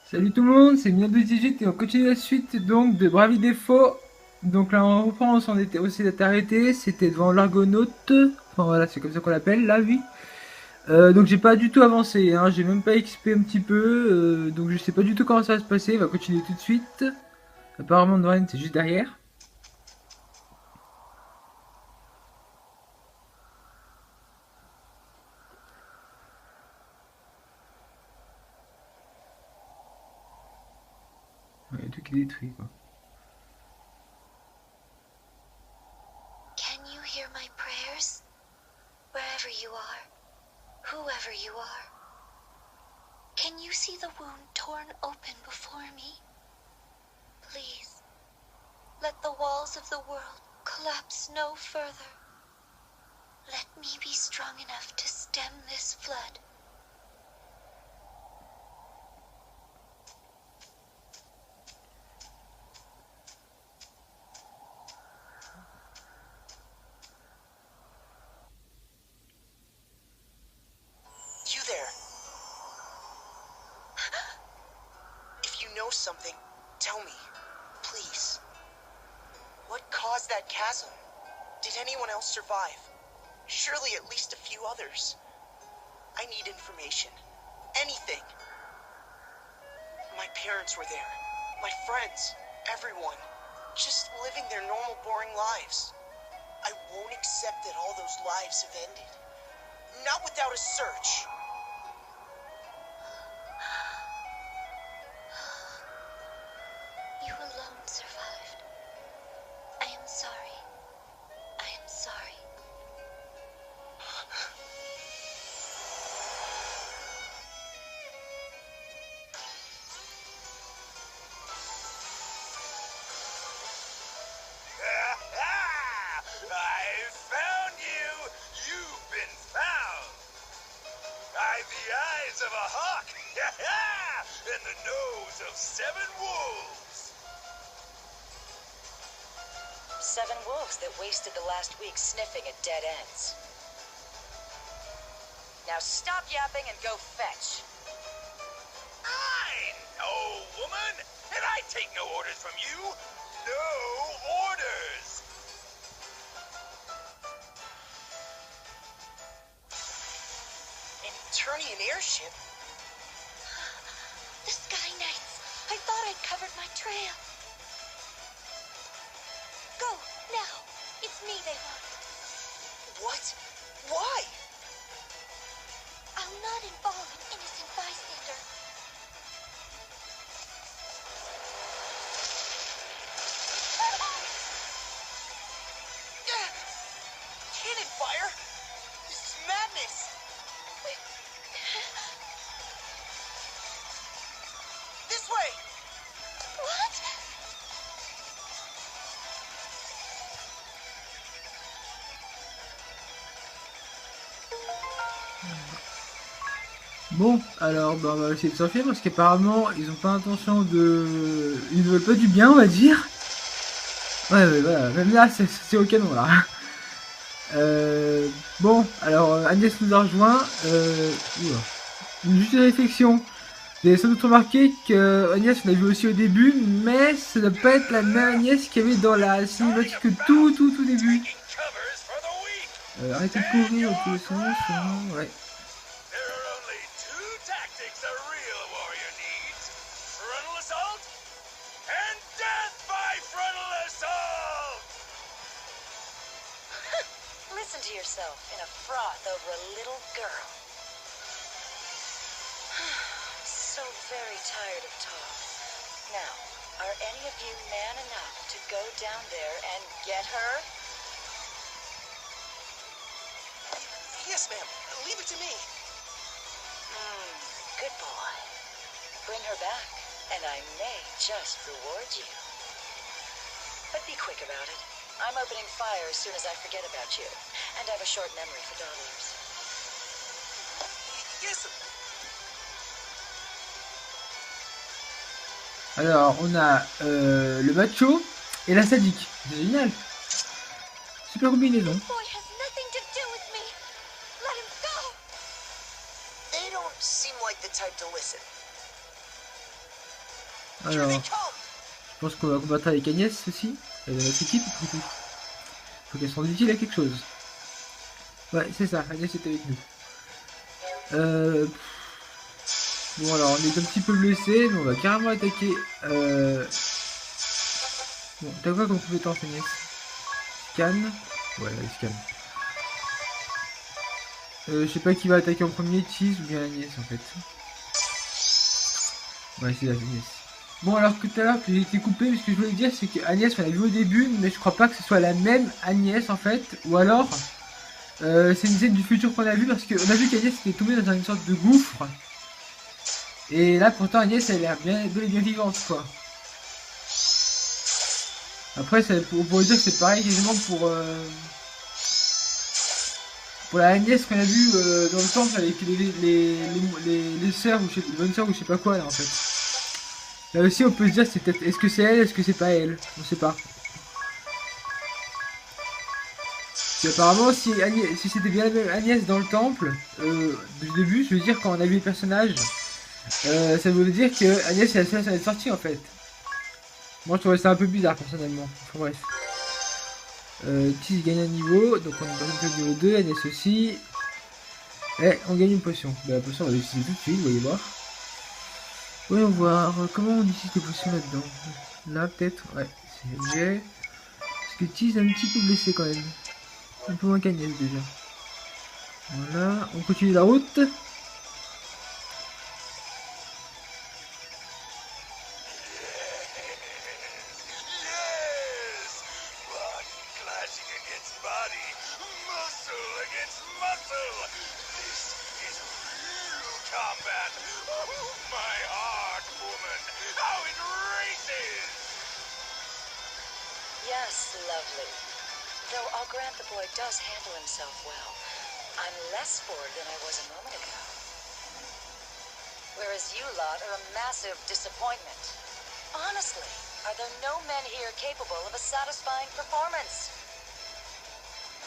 Salut tout le monde, c'est Mia218 et on continue la suite donc de Bravely Default. Donc là on reprend, on s'en était aussi arrêté, c'était devant l'Argonaute, enfin voilà c'est comme ça qu'on l'appelle, là oui. Donc j'ai pas du tout avancé, hein. J'ai même pas XP un petit peu, donc je sais pas du tout comment ça va se passer, on va continuer tout de suite. Apparemment Dwayne c'est juste derrière. Il y a tout qui est détruit quoi. Can you hear my prayers? Wherever you are, whoever you are. Can you see the wound torn open before me? Please, let the walls of the world collapse no further. Let me be strong enough to stem this flood. You there. If you know something, tell me, please. What caused that chasm? Did anyone else survive? Surely at least a few others. I need information. Anything. My parents were there. My friends. Everyone. Just living their normal, boring lives. I won't accept that all those lives have ended. Not without a search. You alone survived. I am sorry. I am sorry. I found you! You've been found! I've the eyes of a hawk! And the nose of 7 wolves! 7 wolves that wasted the last week sniffing at dead ends. Now stop yapping and go fetch. I know, woman! And I take no orders from you! No orders! An Eternian airship? The Sky Knights! I thought I'd covered my trail. Go, now. It's me they want. What? Why? I'll not involve an innocent bystander. Cannon fire? This is madness! This way! What? Bon, alors bah, on va essayer de s'enfuir parce qu'apparemment ils ont pas intention de... Ils ne veulent pas du bien on va dire. Ouais, voilà, même là c'est au canon là. Bon, alors Agnès nous a rejoint. Oula. Juste une réflexion. Vous avez sans doute remarqué que Agnès on l'a vu aussi au début, mais ça ne doit pas être la même Agnès qu'il y avait dans la cinématique que tout début. Taking covers for the weak! Arrêtez de courir dans tous les sens. Ouais. There are only 2 tactics a real warrior needs. Frontal assault and death by frontal assault! Listen to yourself in a froth over a little girl. So very tired of talk. Now, are any of you man enough to go down there and get her? Yes, ma'am. Leave it to me. Good boy. Bring her back, and I may just reward you. But be quick about it. I'm opening fire as soon as I forget about you, and I have a short memory for dollars. Yes, sir. Alors on a le macho et la sadique. C'est génial. Super combinaison. Boy has nothing to do with me. Let him go. They don't seem like the type to listen. Here they Alors, come. je pense qu'on va combattre avec Agnès aussi. Elle est dans notre équipe, plutôt. Faut qu'elle se rende utile à quelque chose. Ouais, c'est ça, Agnès est avec nous. Bon, alors, on est un petit peu blessé, mais on va carrément attaquer. Bon, t'as quoi comme compétence, Agnès? Scan. Ouais, elle scan. Je sais pas qui va attaquer en premier, Cheese ou bien Agnès en fait. Ouais, c'est Agnès. Bon, alors que tout à l'heure que j'ai été coupé, ce que je voulais dire, c'est que Agnès, on l'a vu au début, mais je crois pas que ce soit la même Agnès en fait. Ou alors, c'est une scène du futur qu'on a vu, parce qu'on a vu qu'Agnès était tombée dans une sorte de gouffre. Et là, pourtant, Agnès, elle est bien, bel et bien vivante, quoi. Après, on pourrait dire que c'est pareil quasiment pour la Agnès qu'on a vu dans le temple avec les sœurs ou les bonnes sœurs ou je sais pas quoi là en fait. Là aussi on peut se dire c'est peut-être est-ce que c'est elle, est-ce que c'est pas elle, on sait pas. Et apparemment si c'était bien la même Agnès dans le temple du début, je veux dire quand on a vu les personnages, ça veut dire que Agnès est la seule à être sortie en fait. Moi je trouvais ça un peu bizarre personnellement. Enfin bref. Tis gagne un niveau, donc on est dans le niveau 2, Agnès aussi. Et on gagne une potion. Bah, la potion on va l'utiliser tout de suite, voyez voir. Voyons voir, comment on utilise les potions là-dedans. Là peut-être, ouais, c'est objet. Parce que Tis est un petit peu blessé quand même. Un peu moins qu'Agnès déjà. Voilà, on continue la route. Yes, lovely. Though I'll grant the boy does handle himself well. I'm less bored than I was a moment ago. Whereas you lot are a massive disappointment. Honestly, are there no men here capable of a satisfying performance?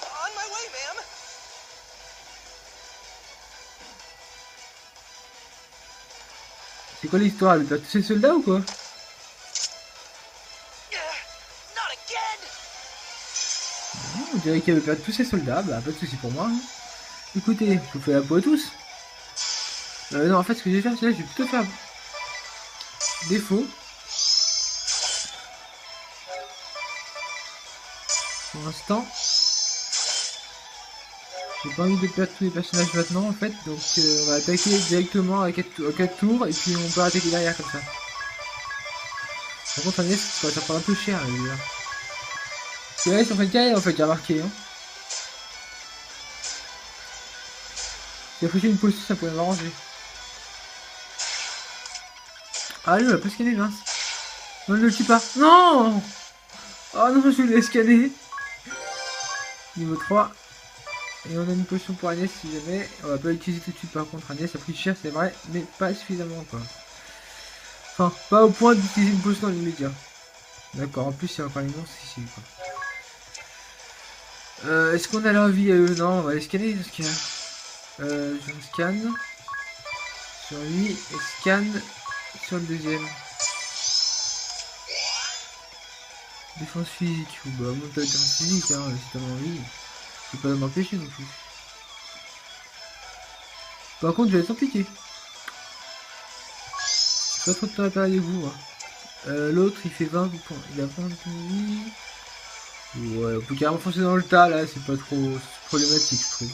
On my way, ma'am. C'est quoi l'histoire? Elle perd tous ses soldats ou quoi? Not again. On dirait qu'elle veut perdre tous ses soldats, bah pas de soucis pour moi. Hein. Écoutez, je vous fais la peau à tous. Non, en fait, ce que je vais faire, c'est là, je vais plutôt faire défaut. Pour l'instant. J'ai pas envie de perdre tous les personnages maintenant, en fait. Donc, on va attaquer directement à 4 tours, et puis on peut attaquer derrière comme ça. Par contre, Agnès, ça prend un peu cher, là, déjà. Parce que là, ils sont fait carré, en fait, j'ai remarqué. Hein. Si elle faisait une potion, ça pourrait m'arranger. Ah, lui, on l'a pas scanné, mince. Non, ne le tue pas. Non! Oh non, je l'ai scanné. Niveau 3. Et on a une potion pour Agnès si jamais. On va pas l'utiliser tout de suite par contre. Agnès a pris cher, c'est vrai, mais pas suffisamment quoi. Enfin, pas au point d'utiliser une potion dans l'immédiat. D'accord, en plus il y a encore les monstres ici quoi. Est-ce qu'on a l'envie non, on va les scanner parce que je scanne sur lui et scanne sur le deuxième. Défense physique, ou bah monte la défense physique hein, si t'as envie. Je peux pas m'empêcher non plus. Par contre je vais être impliqué. J'ai pas trop de temps à perdre avec vous. Hein. L'autre il fait 20 points. Il a 20 de vie. Ouais, on peut carrément foncer dans le tas là, c'est pas trop problématique je trouve.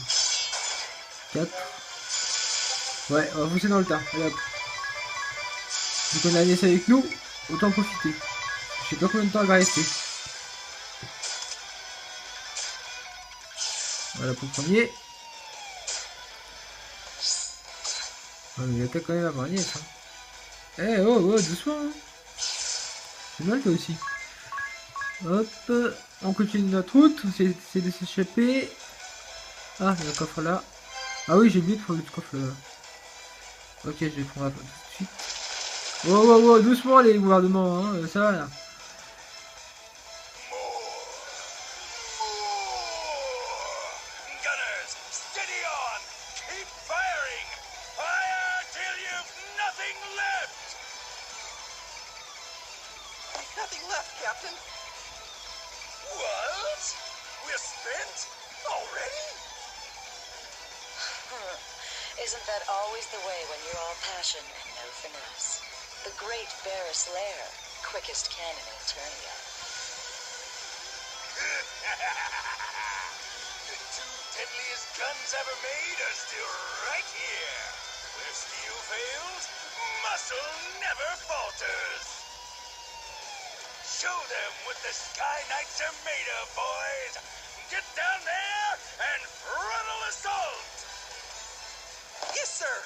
4. Ouais, on va foncer dans le tas. Allez hop. Vu qu'on a Agnès avec nous, autant en profiter. Je sais pas combien de temps elle va rester. Voilà pour le premier. Oh, mais il attaque quand même avant Agnès. Hein. Eh oh, oh, doucement. Hein. C'est mal toi aussi. Hop, on continue notre route, on essaie de s'échapper. Ah, il y a un coffre là. Ah oui, j'ai oublié de prendre le coffre là. Ok, je vais prendre tout de suite. Oh, oh, oh, doucement les gouvernements, hein, ça va là. nothing left, Captain. What? We're spent? Already? Isn't that always the way when you're all passion and no finesse? The great Barris Lair, quickest cannon in Eternia. The two deadliest guns ever made are still right here. Where steel fails, muscle never falters. Show them what the Sky Knights are made of, boys. Get down there and frontal assault. Yes, sir.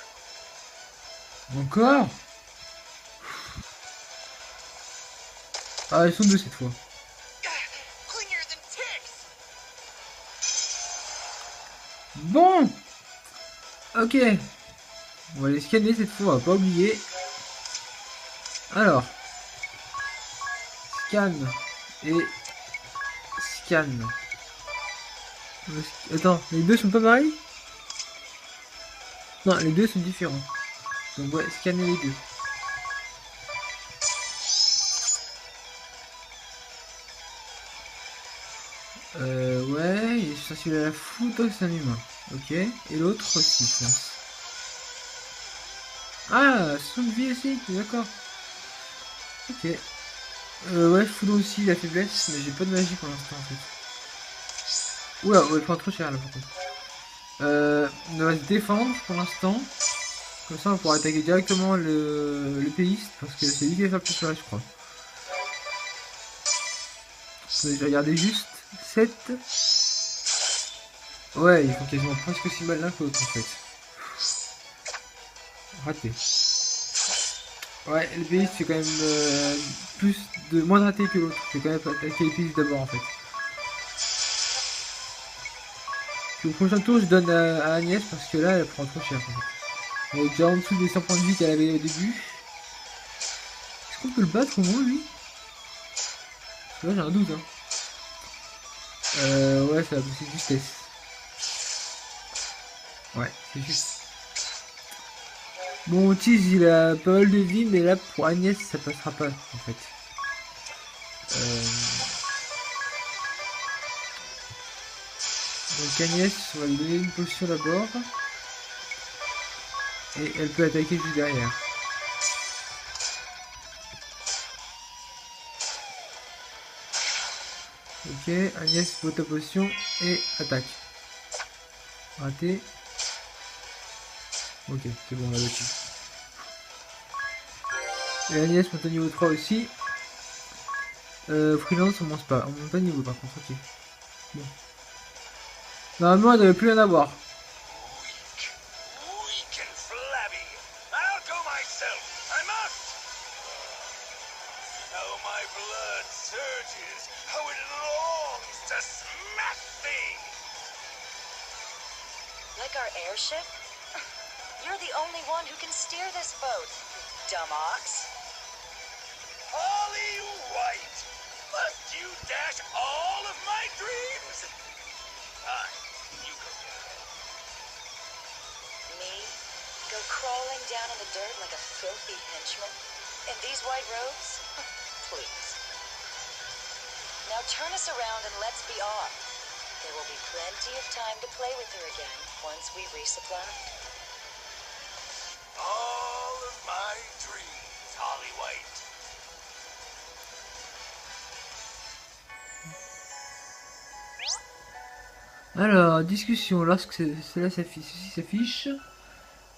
Encore? Ah, ils sont deux cette fois. Cleaner than ticks. Bon. Ok. On va les scanner cette fois, on va pas oublier. Alors. Scan. Et scan. Attends, les deux sont pas pareils? Non, les deux sont différents. Donc ouais, scanner les deux. Ouais, il est censé la foutre, c'est un humain. Ok, et l'autre aussi, je pense. Ah, son de vie aussi, d'accord. Ok. Ouais, foudre aussi la faiblesse, mais j'ai pas de magie pour l'instant en fait. Oula, ouais, prend trop cher là par contre. On va se défendre pour l'instant. Comme ça on pourra attaquer directement le péiste, parce que c'est lui qui va faire plus mal je crois. Je vais regarder juste. 7. Ouais, ils font quasiment presque aussi mal l'un que l'autre en fait. Raté. Ouais, le péiste fait quand même moins raté que l'autre. Je vais quand même attaquer le péiste d'abord en fait. Puis au prochain tour je donne à Agnès parce que là elle prend trop cher en fait. Elle est déjà en dessous des 100 points de vie qu'elle avait au début. Est-ce qu'on peut le battre au moins lui? Parce que là j'ai un doute hein. Ouais, ça va pousser de justesse. Ouais, c'est juste. Bon, Tease, il a pas mal de vie, mais là, pour Agnès, ça passera pas, en fait. Donc Agnès, on va lui donner une potion d'abord. Et elle peut attaquer juste derrière. Ok, Agnès pose ta potion et attaque. Raté. Ok, c'est bon, on l'a battu. Et Agnès monte au niveau 3 aussi. Freelance, on monte pas. On monte pas de niveau par contre, ok. Bon. Normalement, elle devait plus en avoir. Weak and flabby. I'll go myself. I must. How my blood surges. How it longs to smash thee. Like our airship? You're the only one who can steer this boat, dumb ox. Holly White, must you dash all of my dreams? Fine, you go get ahead. Me? Go crawling down in the dirt like a filthy henchman? In these white robes? Please. Now turn us around and let's be off. There will be plenty of time to play with her again once we resupply. All of my dreams, Holly White. Alors, discussion. Lorsque cela s'affiche,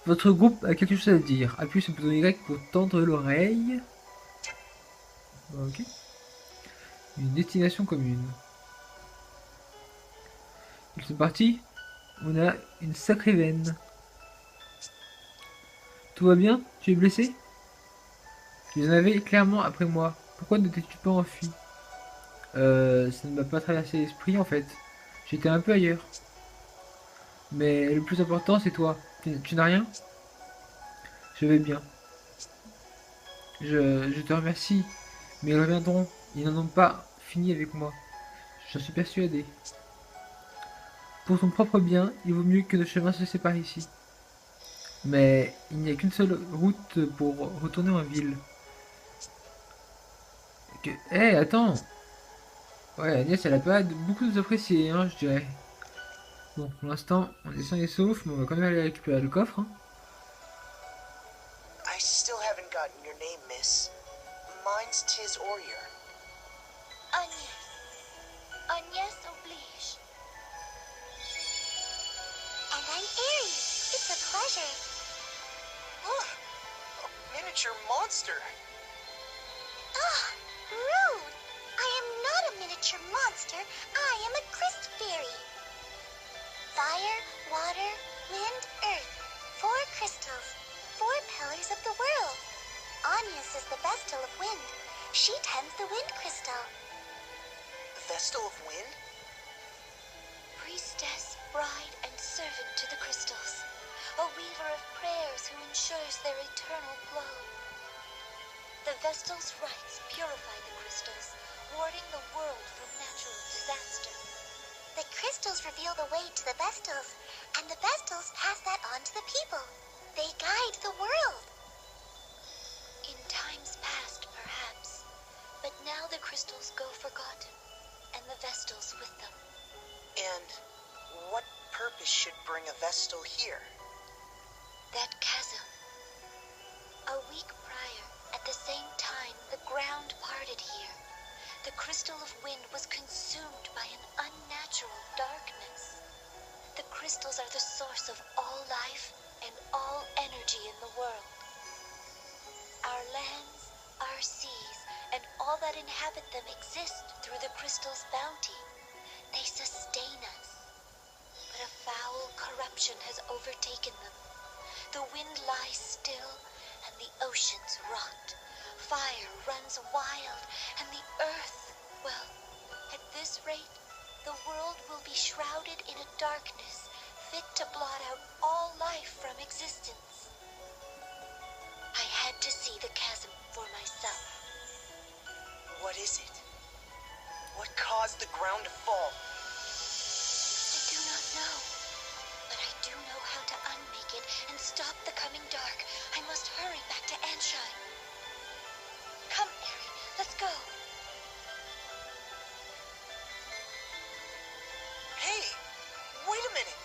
votre groupe a quelque chose à dire. Appuyez sur le bouton Y pour tendre l'oreille. Ok. Une destination commune. Ils sont partis. On a une sacrée veine. Tout va bien? Tu es blessé? Tu en avais clairement après moi. Pourquoi ne t'es-tu pas enfui? Ça ne m'a pas traversé l'esprit en fait. J'étais un peu ailleurs. Mais le plus important c'est toi. Tu n'as rien? Je vais bien. Je te remercie. Mais ils reviendront. Ils n'en ont pas fini avec moi. J'en suis persuadé. Pour ton propre bien, il vaut mieux que nos chemins se séparent ici. Mais il n'y a qu'une seule route pour retourner en ville. Eh, attends. Ouais, Agnès, elle a pas beaucoup nous apprécier, hein, je dirais. Bon, pour l'instant, on est sain et sauf, mais on va quand même aller récupérer le coffre. Hein. I still haven't gotten your name, miss. Mine's Tiz Orier. Agnès. Agnès oblige. And I'm Aries. It's a pleasure. Look! A miniature monster! Ah, rude. I am not a miniature monster. I am a crystal fairy. Fire, water, wind, earth. 4 crystals. 4 pillars of the world. Agnès is the Vestal of wind. She tends the wind crystal. Vestal of Wind? Priestess, bride, and servant to the crystals. A weaver of prayers who ensures their eternal glow. The Vestal's rites purify the crystals, warding the world from natural disaster. The crystals reveal the way to the Vestals, and the Vestals pass that on to the people. They guide the world. In times past, perhaps, but now the crystals go forgotten, and the Vestals with them. And what purpose should bring a Vestal here? That chasm. A week prior, at the same time, the ground parted here. The crystal of wind was consumed by an unnatural darkness. The crystals are the source of all life and all energy in the world. Our lands, our seas, and all that inhabit them exist through the crystal's bounty. They sustain us. But a foul corruption has overtaken them. The wind lies still, and the oceans rot. Fire runs wild, and the earth, well, at this rate, the world will be shrouded in a darkness fit to blot out all life from existence. I had to see the chasm for myself. What is it? What caused the ground to fall? I do not know, but I do know how to unmake it and stop the coming dark. I must hurry back to Anshine. Come, Eri, let's go. Hey! Wait a minute!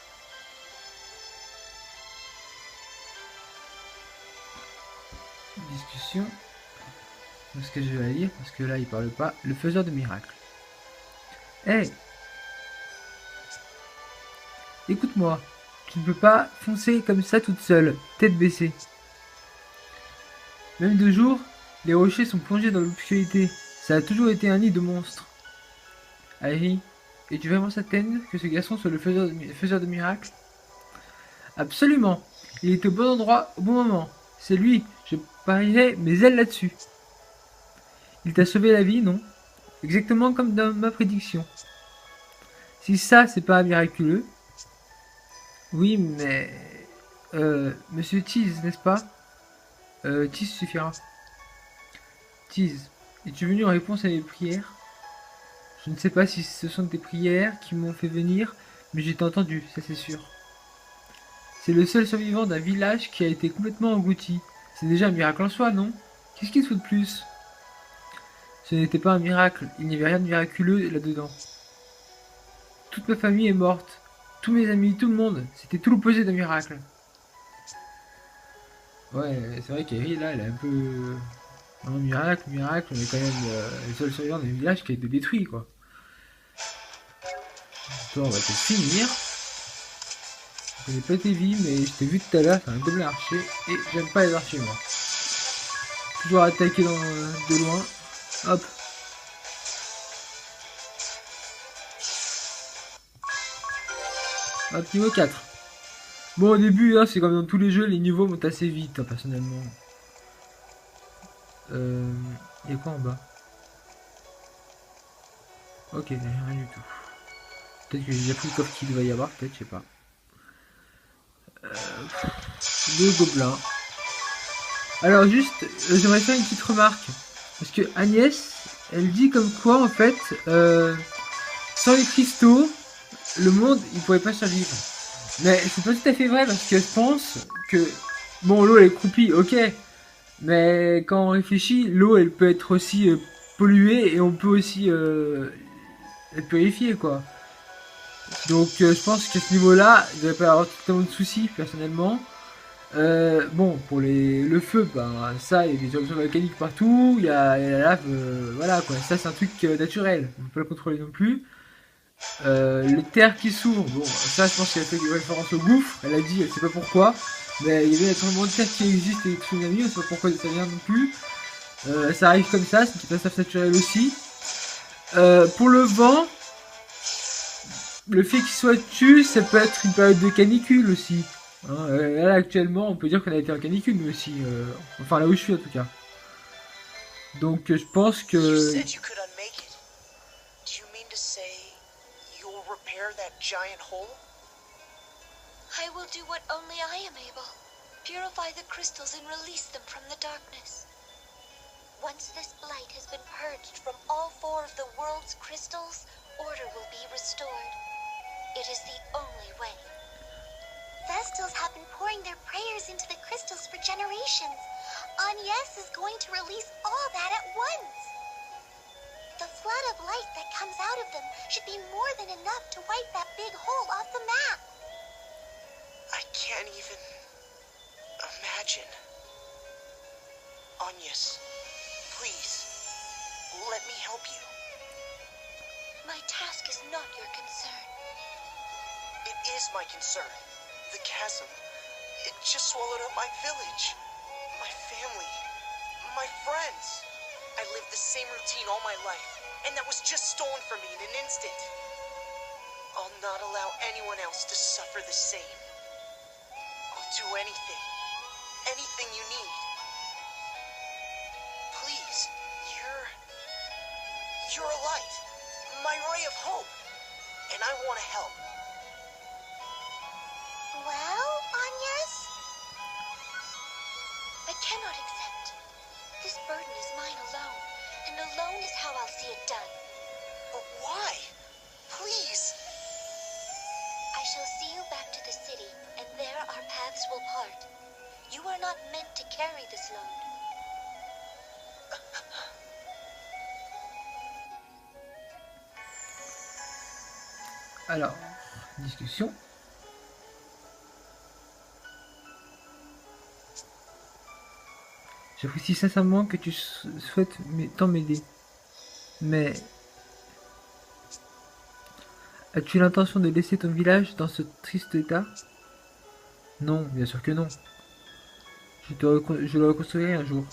Discussion. Est-ce que je vais la lire? Parce que là, il parle pas. Le faiseur de miracles. Hey! Écoute-moi. Tu ne peux pas foncer comme ça toute seule, tête baissée. Même de jour, les rochers sont plongés dans l'obscurité. Ça a toujours été un nid de monstres. Aïe, es-tu vraiment certaine que ce garçon soit le faiseur de miracles? Absolument. Il est au bon endroit, au bon moment. C'est lui. Je parierais mes ailes là-dessus. Il t'a sauvé la vie, non? Exactement comme dans ma prédiction. Si ça, c'est pas miraculeux. Oui, mais... Monsieur Tease, n'est-ce pas? Tease suffira. Tease, es-tu venu en réponse à mes prières? Je ne sais pas si ce sont tes prières qui m'ont fait venir, mais j'ai entendu, ça c'est sûr. C'est le seul survivant d'un village qui a été complètement englouti. C'est déjà un miracle en soi, non? Qu'est-ce qu'il te faut de plus? Ce n'était pas un miracle, il n'y avait rien de miraculeux là-dedans. Toute ma famille est morte. Tous mes amis, tout le monde. C'était tout l'opposé d'un miracle. Ouais, c'est vrai qu'Eri, là, elle est un peu... Non, miracle, mais quand même le seul survivant d'un village qui a été détruit, quoi. Toi, on va te finir. Je connais pas tes vies, mais je t'ai vu tout à l'heure, c'est un double archer, et j'aime pas les archers, moi. Toujours attaquer de loin. Hop. Hop, niveau 4. Bon, au début, hein, c'est comme dans tous les jeux, les niveaux montent assez vite, hein, personnellement. Il y a quoi en bas? Ok, il n'y a rien du tout. Peut-être que j'ai déjà pris le coffre qu'il doit y avoir, peut-être, je sais pas. Deux gobelins. Alors juste, j'aimerais faire une petite remarque. Parce que Agnès, elle dit comme quoi, en fait, sans les cristaux, le monde, il pourrait pas survivre. Mais c'est pas tout à fait vrai, parce que je pense que... Bon, l'eau, elle est croupie, ok. Mais quand on réfléchit, l'eau, elle peut être aussi polluée et on peut aussi la purifier, quoi. Donc je pense qu'à ce niveau-là, il ne devrait pas y avoir tellement de soucis, personnellement. Bon, pour le feu, ben, ça, il y a des éruptions volcaniques partout, il y a la lave, voilà, quoi. Ça, c'est un truc naturel, on ne peut pas le contrôler non plus. Les terres qui s'ouvrent, bon, ça, je pense qu'elle a fait référence au gouffre, elle a dit, elle sait pas pourquoi, mais il y avait un tremblement de terre qui existe et des tsunamis, on sait pas pourquoi ça vient non plus. Ça arrive comme ça, c'est une catastrophe naturelle aussi. Pour le vent, le fait qu'il soit dessus, ça peut être une période de canicule aussi. Hein, là, actuellement, on peut dire qu'on a été en canicule, nous aussi. Enfin, là où je suis, en tout cas. Donc, je pense You que... said you could unmake it. Do you mean to say you'll repair that giant hole? I will do what only I am able. Purify the crystals and release them from the darkness. Once this blight has been purged from all 4 of the world's crystals, order will be restored. It is the only way. Vestals have been pouring their prayers into the crystals for generations. Agnes is going to release all that at once. The flood of light that comes out of them should be more than enough to wipe that big hole off the map. I can't even imagine. Agnes, please, let me help you. My task is not your concern. It is my concern. The chasm. It just swallowed up my village. My family. My friends. I lived the same routine all my life, and that was just stolen from me in an instant. I'll not allow anyone else to suffer the same. I'll do anything. Anything you need. Please, you're a light. My ray of hope. And I want to help. Well, Agnes? I cannot accept. This burden is mine alone, and alone is how I'll see it done. But why? Please. I shall see you back to the city, and there our paths will part. You are not meant to carry this load. Alors, discussion. J'apprécie sincèrement que tu souhaites tant m'aider. Mais... as-tu l'intention de laisser ton village dans ce triste état? Non, bien sûr que non. Je le reconstruirai un jour.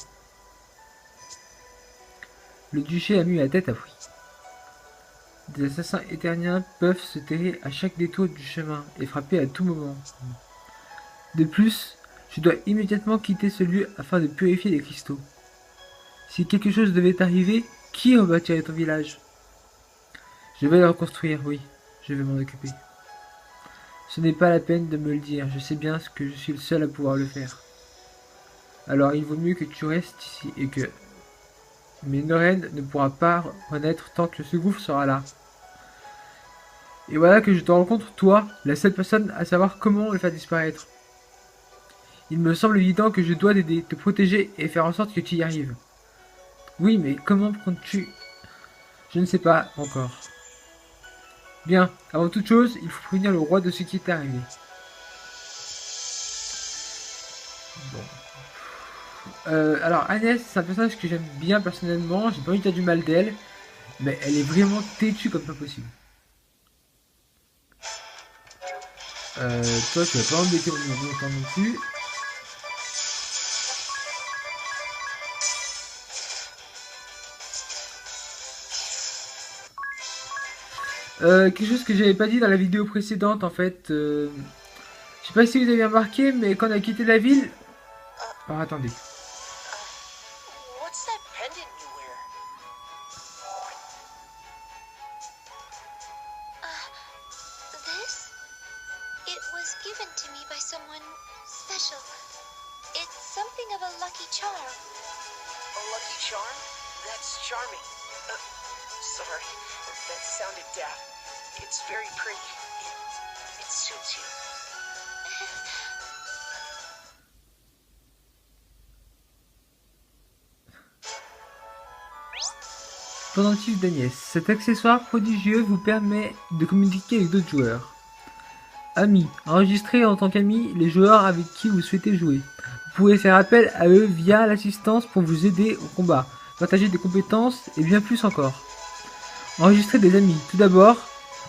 Le duché a mis la tête à prix. Des assassins éterniens peuvent se terrer à chaque détour du chemin et frapper à tout moment. De plus, je dois immédiatement quitter ce lieu afin de purifier les cristaux. Si quelque chose devait arriver, qui rebâtirait ton village? Je vais le reconstruire, oui, je vais m'en occuper. Ce n'est pas la peine de me le dire, je sais bien que je suis le seul à pouvoir le faire. Alors il vaut mieux que tu restes ici et que... Mais Noren ne pourra pas renaître tant que ce gouffre sera là. Et voilà que je te rencontre, toi, la seule personne à savoir comment le faire disparaître. Il me semble évident que je dois t'aider, te protéger et faire en sorte que tu y arrives. Oui, mais comment comptes-tu? Je ne sais pas encore. Bien, avant toute chose, il faut prévenir le roi de ce qui est arrivé. Bon. Alors, Agnès, c'est un personnage que j'aime bien personnellement. J'ai pas envie de dire du mal d'elle. Mais elle est vraiment têtue comme pas possible. Toi, tu vas pas embêter mon longtemps non plus. Quelque chose que j'avais pas dit dans la vidéo précédente en fait. Je sais pas si vous avez remarqué, mais quand on a quitté la ville... Alors attendez. What's that pendant you wear? This? It was given to me by someone special. It's something of a lucky charm. A lucky charm? That's charming. Sorry, that sounded daft. It's very pretty. It suits you. pendentif d'Agnès. Cet accessoire prodigieux vous permet de communiquer avec d'autres joueurs. Amis. Enregistrez en tant qu'amis les joueurs avec qui vous souhaitez jouer. Vous pouvez faire appel à eux via l'assistance pour vous aider au combat, partager des compétences et bien plus encore. Enregistrez des amis. Tout d'abord,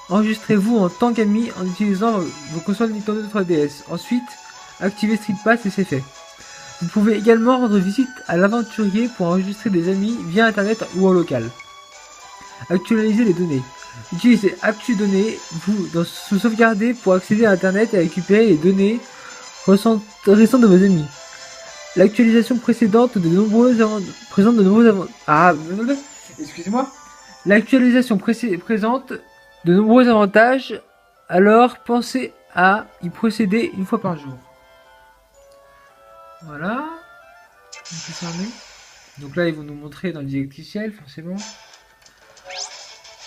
enregistrez-vous en tant qu'ami en utilisant vos consoles Nintendo 3DS. Ensuite, activez Street Pass et c'est fait. Vous pouvez également rendre visite à l'aventurier pour enregistrer des amis via internet ou en local. Actualisez les données. Utilisez Actu Données, vous sauvegardez pour accéder à internet et récupérer les données récentes de vos amis. L'actualisation précédente de nombreux présente de nombreux excusez-moi. L'actualisation présente de nombreux avantages, alors pensez à y procéder une fois par jour. Voilà. Donc là, ils vont nous montrer dans le directiciel, forcément.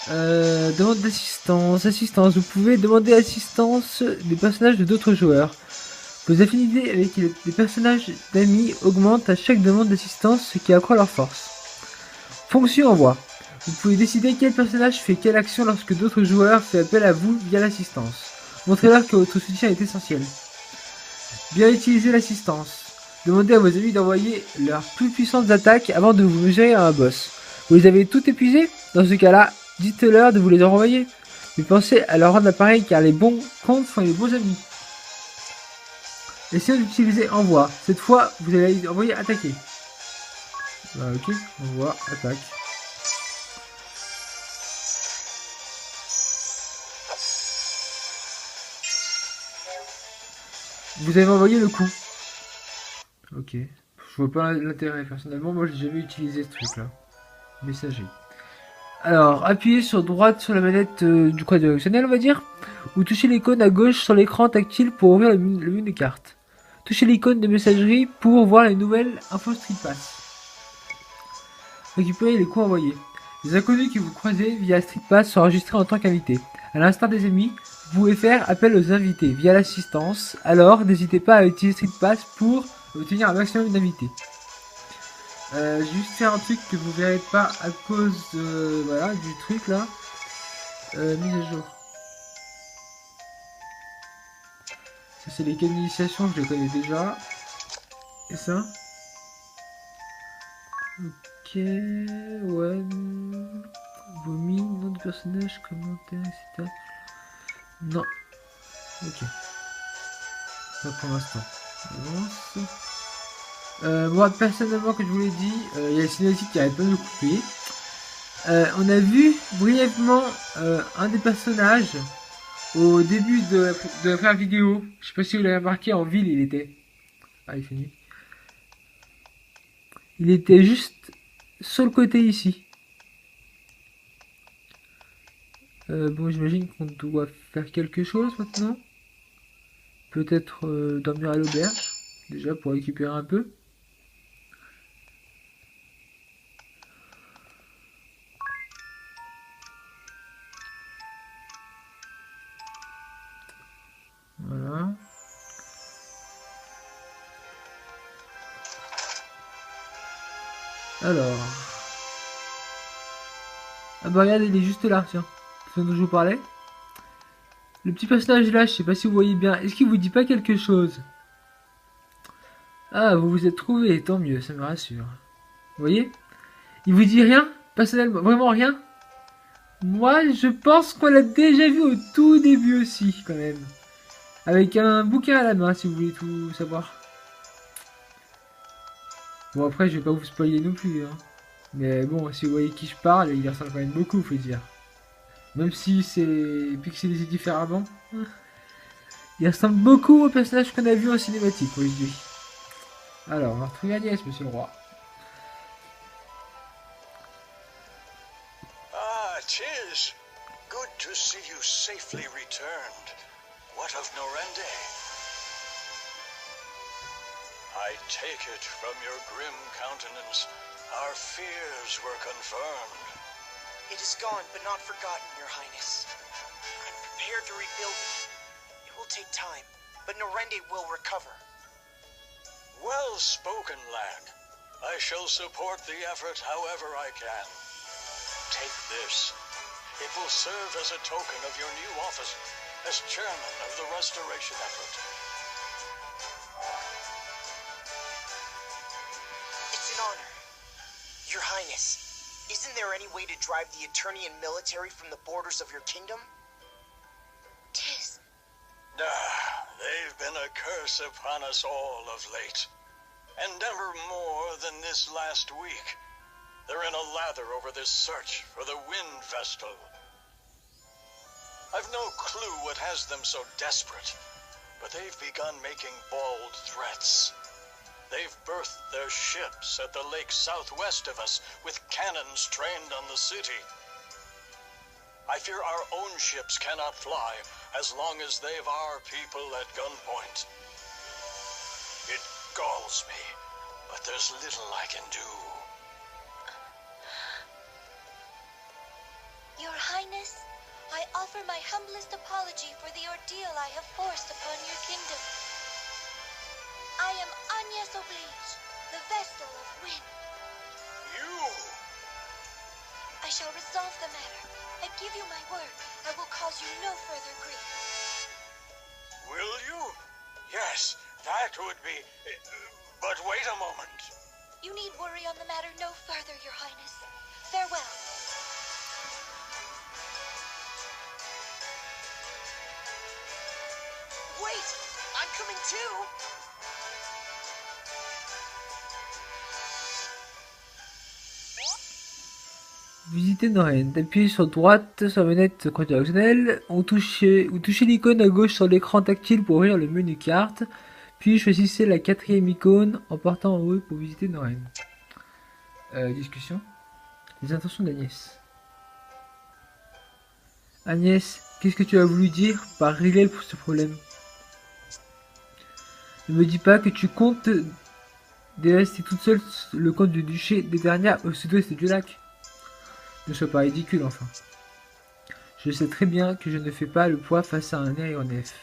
Demande d'assistance. Assistance. Vous pouvez demander assistance des personnages de d'autres joueurs. Vos affinités avec les personnages d'amis augmentent à chaque demande d'assistance, ce qui accroît leur force. Fonction envoi. Vous pouvez décider quel personnage fait quelle action lorsque d'autres joueurs font appel à vous via l'assistance. Montrez-leur que votre soutien est essentiel. Bien utiliser l'assistance. Demandez à vos amis d'envoyer leurs plus puissantes attaques avant de vous mesurer à un boss. Vous les avez toutes épuisées? Dans ce cas-là, dites-leur de vous les renvoyer. Mais pensez à leur rendre l'appareil car les bons comptes font les bons amis. Essayez d'utiliser envoi. Cette fois, vous allez envoyer attaquer. Bah, ok, envoi, attaque. Vous avez envoyé le coup. Ok. Je vois pas l'intérêt personnellement. Moi, j'ai jamais utilisé ce truc-là. Messager. Alors, appuyez sur droite sur la manette du coin directionnel, on va dire. Ou touchez l'icône à gauche sur l'écran tactile pour ouvrir le menu de carte. Touchez l'icône de messagerie pour voir les nouvelles infos Street Pass. Récupérez les coups envoyés. Les inconnus que vous croisez via Street Pass sont enregistrés en tant qu'invités. À l'instar des ennemis, vous pouvez faire appel aux invités via l'assistance. Alors, n'hésitez pas à utiliser Street Pass pour obtenir un maximum d'invités. Je vais juste faire un truc que vous verrez pas à cause voilà, du truc là. Mise à jour. Ça c'est les cas d'initiation, je les connais déjà. Et ça. Ok, ouais. Vomi, nom de personnage, commentaire, etc. Non. Ok. Pas pour l'instant. Avance. Moi personnellement, comme je vous l'ai dit, il y a la cinématique qui arrête pas de me couper. On a vu brièvement un des personnages au début de la première vidéo. Je sais pas si vous l'avez remarqué, en ville il était. Ah, il fait nuit. Il était juste sur le côté ici. Bon, j'imagine qu'on doit faire quelque chose maintenant. Peut-être dormir à l'auberge, déjà pour récupérer un peu. Voilà. Alors. Ah bah regarde, il est juste là, tiens. Ce dont je vous parlais. Le petit personnage là, je sais pas si vous voyez bien. Est-ce qu'il vous dit pas quelque chose? Ah, vous vous êtes trouvé, tant mieux, ça me rassure. Vous voyez? Il vous dit rien? Personnellement, vraiment rien? Moi, je pense qu'on l'a déjà vu au tout début aussi, quand même. Avec un bouquin à la main, si vous voulez tout savoir. Bon, après, je vais pas vous spoiler non plus, hein. Mais bon, si vous voyez qui je parle, il ressemble quand même beaucoup, faut dire. Même si c'est pixelisé différemment. Il ressemble beaucoup au personnage qu'on a vu en cinématique, oui, je dis. Alors, on va retrouver Agnès, monsieur le roi. Ah, tis. Good to see you safely returned. What of Norende? I take it from your grim countenance, our fears were confirmed. It is gone, but not forgotten, Your Highness. I'm prepared to rebuild it. It will take time, but Norende will recover. Well spoken, lad. I shall support the effort however I can. Take this. It will serve as a token of your new office as chairman of the restoration effort. It's an honor. Your Highness, isn't there any way to drive the Eternian military from the borders of your kingdom? Tis. They've been a curse upon us all of late. And never more than this last week. They're in a lather over this search for the Wind Vestal. I've no clue what has them so desperate, but they've begun making bold threats. They've berthed their ships at the lake southwest of us with cannons trained on the city. I fear our own ships cannot fly as long as they've our people at gunpoint. It galls me, but there's little I can do. Your Highness, I offer my humblest apology for the ordeal I have forced upon your kingdom. I am Agnes Oblige, the Vestal of Wind. You! I shall resolve the matter. I give you my word. I will cause you no further grief. Will you? Yes, that would be... But wait a moment. You need worry on the matter no further, Your Highness. Farewell. Wait! I'm coming too! Visiter Norend. Appuyez sur droite sur la manette croix directionnelle, ou touchez l'icône à gauche sur l'écran tactile pour ouvrir le menu carte, puis choisissez la 4e icône en partant en haut pour visiter Norend. Discussion. Les intentions d'Agnès. Agnès, qu'est-ce que tu as voulu dire par régler ce problème? Ne me dis pas que tu comptes dévaster toute seule le compte du duché d'Eternia au sud-ouest du lac. Ne sois pas ridicule, enfin. Je sais très bien que je ne fais pas le poids face à un aéronef.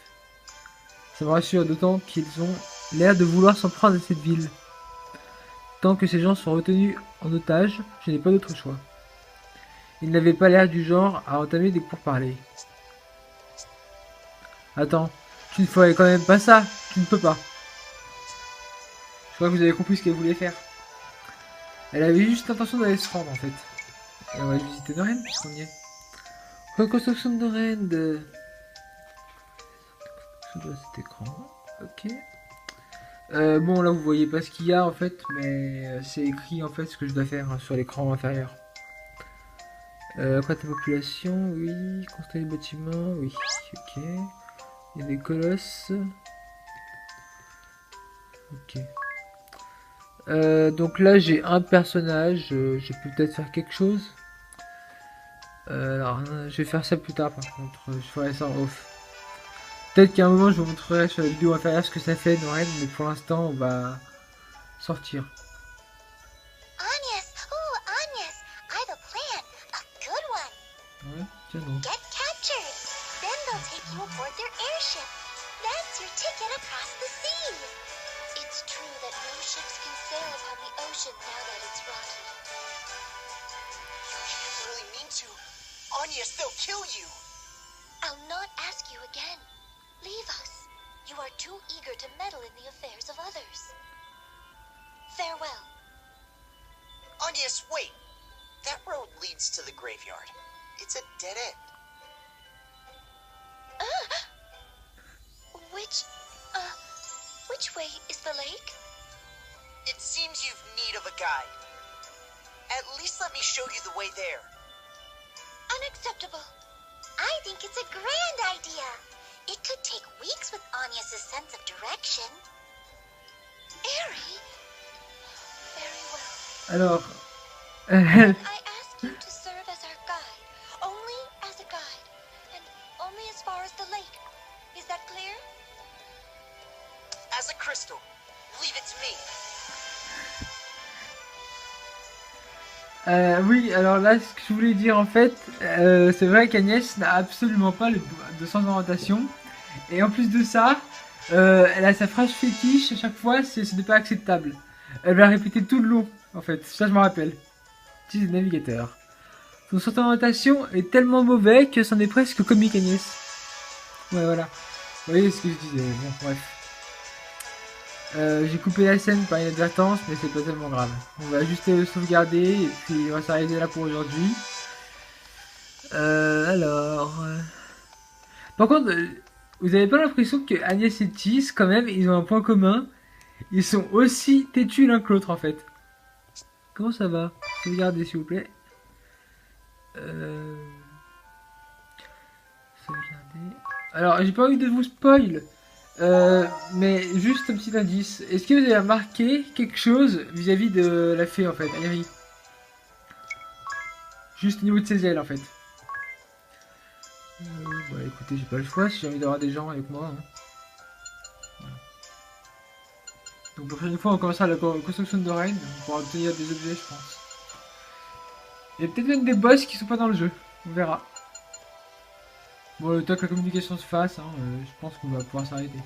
Ça me rassure d'autant qu'ils ont l'air de vouloir s'en prendre à cette ville. Tant que ces gens sont retenus en otage, je n'ai pas d'autre choix. Ils n'avaient pas l'air du genre à entamer des pourparlers. Attends, tu ne ferais quand même pas ça, tu ne peux pas. Je crois que vous avez compris ce qu'elle voulait faire. Elle avait juste l'intention d'aller se rendre en fait. Et on va visiter Norend puisqu'on y est. Reconstruction de Norend. Sur cet écran. Ok. Bon là vous voyez pas ce qu'il y a en fait, mais c'est écrit en fait ce que je dois faire hein, sur l'écran inférieur. Quoi ta population, oui. Construire les bâtiments, oui. Ok. Il y a des colosses. Ok. Donc là j'ai un personnage, je peux peut-être faire quelque chose. Alors je vais faire ça plus tard par contre, je ferai ça en off. Peut-être qu'à un moment je vous montrerai sur la vidéo inférieure ce que ça fait Norend, mais pour l'instant on va sortir. Agnes, ooh, Agnes, I've a plan, a good one. Ouais, tiens donc. Get captured. Then they'll take you aboard their airship. That's your ticket across the sea. It's true that no ships can sail upon the ocean now that it's rotted. You can't really mean to. Agnes, they'll kill you! I'll not ask you again. Leave us. You are too eager to meddle in the affairs of others. Farewell. Agnes, wait! That road leads to the graveyard. It's a dead end. Which way is the lake? It seems you've need of a guide. At least let me show you the way there. Unacceptable. I think it's a grand idea. It could take weeks with Agnes' sense of direction. Airy? Very well. Alors, I ask you to serve as our guide. Only as a guide. And only as far as the lake. Is that clear? As a crystal. Leave it to me. oui, alors là, ce que je voulais dire en fait, c'est vrai qu'Agnès n'a absolument pas de sens d'orientation. Et en plus de ça, elle a sa phrase fétiche à chaque fois, ce n'est pas acceptable. Elle va répéter tout le long, en fait, ça je me rappelle. Utilise le navigateur. son sens d'orientation est tellement mauvais que c'en est presque comique, Agnès. Ouais, voilà. Vous voyez ce que je disais. Bon, bref. J'ai coupé la scène par inadvertance, mais c'est pas tellement grave. On va juste le sauvegarder et puis on va s'arrêter là pour aujourd'hui. Par contre, vous avez pas l'impression que Agnès et Tis, quand même, ils ont un point commun. Ils sont aussi têtus l'un que l'autre, en fait. Comment ça va? Sauvegardez, s'il vous plaît. Sauvegarder. Alors, j'ai pas envie de vous spoil. Mais juste un petit indice. Est-ce que vous avez remarqué quelque chose vis-à-vis de la fée, en fait, Airi? Juste au niveau de ses ailes, en fait. Bah écoutez, j'ai pas le choix si j'ai envie d'avoir des gens avec moi. Hein. Voilà. Donc la prochaine fois, on commencera la construction de Reign. On pourra obtenir des objets, je pense. Il y a peut-être même des boss qui sont pas dans le jeu. On verra. Bon, le temps que la communication se fasse, hein, je pense qu'on va pouvoir s'arrêter.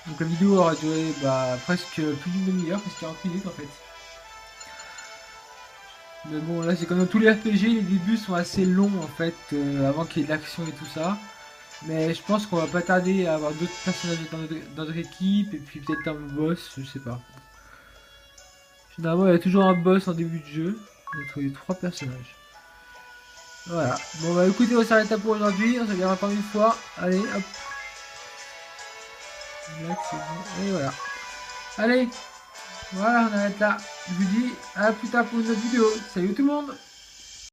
Donc la vidéo aura duré presque plus d'une demi-heure, presque 40 minutes en fait. Mais bon, là c'est comme dans tous les RPG, les débuts sont assez longs en fait, avant qu'il y ait de l'action et tout ça. Mais je pense qu'on va pas tarder à avoir d'autres personnages dans notre équipe, et puis peut-être un boss, je sais pas. Généralement il y a toujours un boss en début de jeu, on a trouvé 3 personnages. Voilà, bon bah écoutez, on s'arrête là pour aujourd'hui, on se regarde encore une fois, allez hop. Là, c'est bon. Et voilà. Allez, voilà, on arrête là. Je vous dis à plus tard pour une autre vidéo. Salut tout le monde!